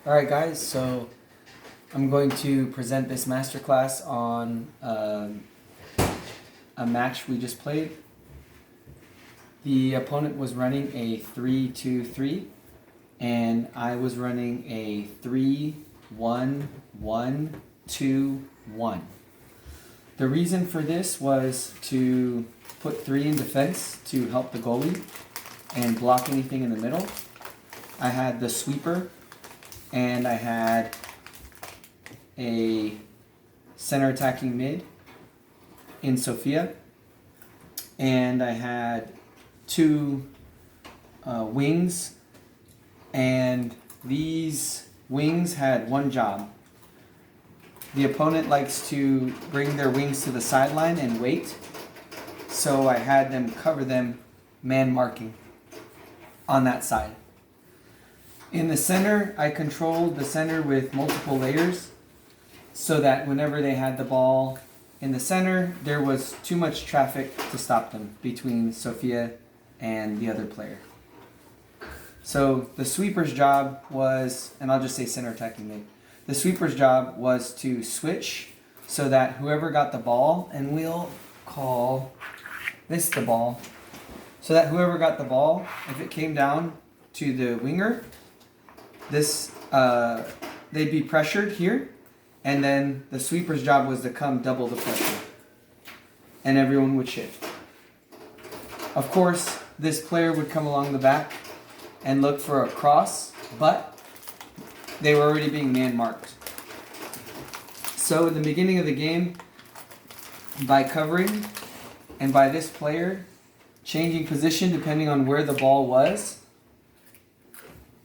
Alright guys, so I'm going to present this masterclass on a match we just played. The opponent was running a 3-2-3 and I was running a 3-1-1-2-1. The reason for this was to put 3 in defense to help the goalie and block anything in the middle. I had the sweeper and I had a center attacking mid in Sofia, and I had 2 wings, and these wings had one job. The opponent likes to bring their wings to the sideline and wait, so I had them cover them man marking on that side. In the center, I controlled the center with multiple layers so that whenever they had the ball in the center, there was too much traffic to stop them between Sofia and the other player. So the sweeper's job was, and I'll just say center attacking mid, the sweeper's job was to switch so that whoever got the ball, and we'll call this the ball, so that whoever got the ball, if it came down to the winger, this they'd be pressured here, and then the sweeper's job was to come double the pressure, and everyone would shift. Of course, this player would come along the back and look for a cross, but they were already being man marked. So in the beginning of the game, by covering and by this player changing position depending on where the ball was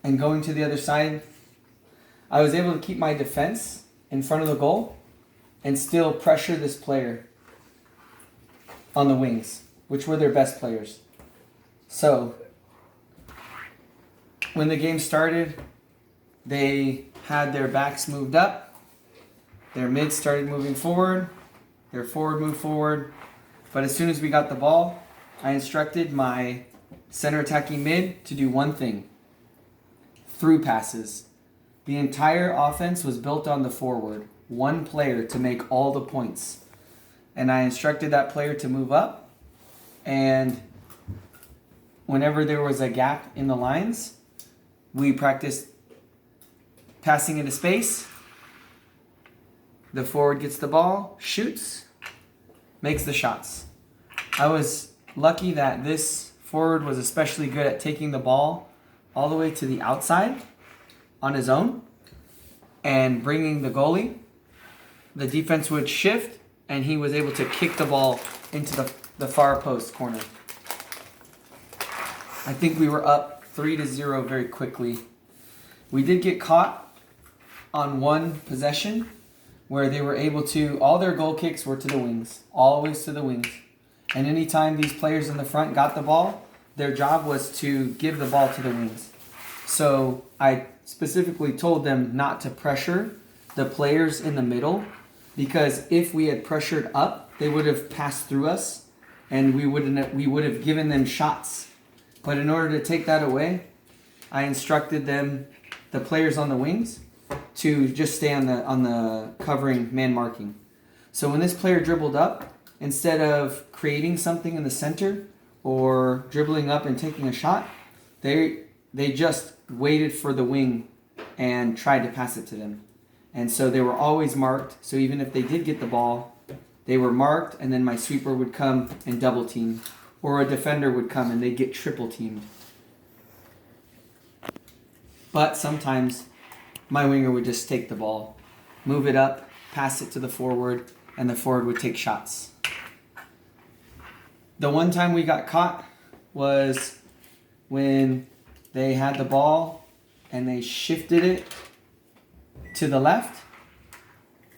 and going to the other side, I was able to keep my defense in front of the goal and still pressure this player on the wings, which were their best players. So when the game started, they had their backs moved up, their mids started moving forward, their forward moved forward, but as soon as we got the ball, I instructed my center attacking mid to do one thing: through passes. The entire offense was built on the forward, one player to make all the points. And I instructed that player to move up, and whenever there was a gap in the lines, we practiced passing into space. The forward gets the ball, shoots, makes the shots. I was lucky that this forward was especially good at taking the ball all the way to the outside on his own and bringing the goalie. The defense would shift and he was able to kick the ball into the far post corner. I think we were up 3-0 very quickly. We did get caught on one possession where they were able to, all their goal kicks were to the wings, always to the wings. And anytime these players in the front got the ball, their job was to give the ball to the wings. So I specifically told them not to pressure the players in the middle, because if we had pressured up, they would have passed through us and we would have given them shots. But in order to take that away, I instructed them, the players on the wings, to just stay on the covering man marking. So when this player dribbled up, instead of creating something in the center or dribbling up and taking a shot, they just waited for the wing and tried to pass it to them. And so they were always marked. So even if they did get the ball, they were marked, and then my sweeper would come and double team, or a defender would come and they'd get triple teamed. But sometimes my winger would just take the ball, move it up, pass it to the forward, and the forward would take shots. The one time we got caught was when they had the ball and they shifted it to the left.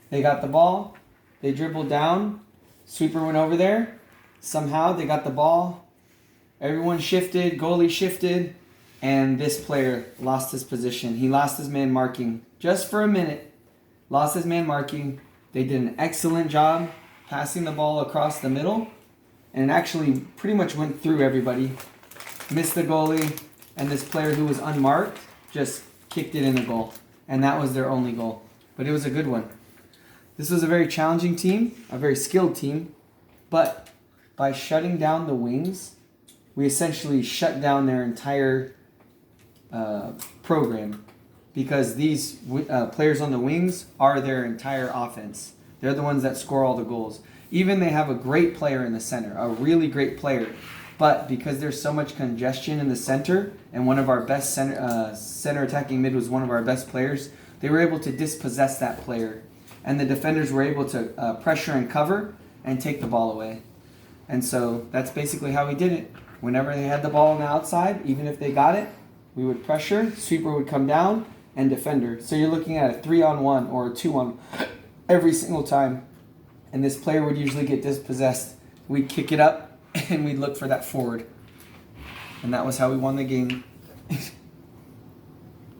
They got the ball, they dribbled down, sweeper went over there. Somehow they got the ball, everyone shifted, goalie shifted, and this player lost his position. He lost his man marking just for a minute. Lost his man marking. They did an excellent job passing the ball across the middle, and it actually pretty much went through everybody. Missed the goalie, and this player who was unmarked just kicked it in the goal. and that was their only goal. But it was a good one. This was a very challenging team, a very skilled team, but by shutting down the wings, we essentially shut down their entire program, because these players on the wings are their entire offense. They're the ones that score all the goals. Even they have a great player in the center, a really great player, but because there's so much congestion in the center, and one of our best center attacking mid was one of our best players, they were able to dispossess that player, and the defenders were able to pressure and cover and take the ball away. And so that's basically how we did it. Whenever they had the ball on the outside, even if they got it, we would pressure, sweeper would come down, and defender. So you're looking at a 3-on-1 or a 2-on every single time. And this player would usually get dispossessed. We'd kick it up, and we'd look for that forward. And that was how we won the game.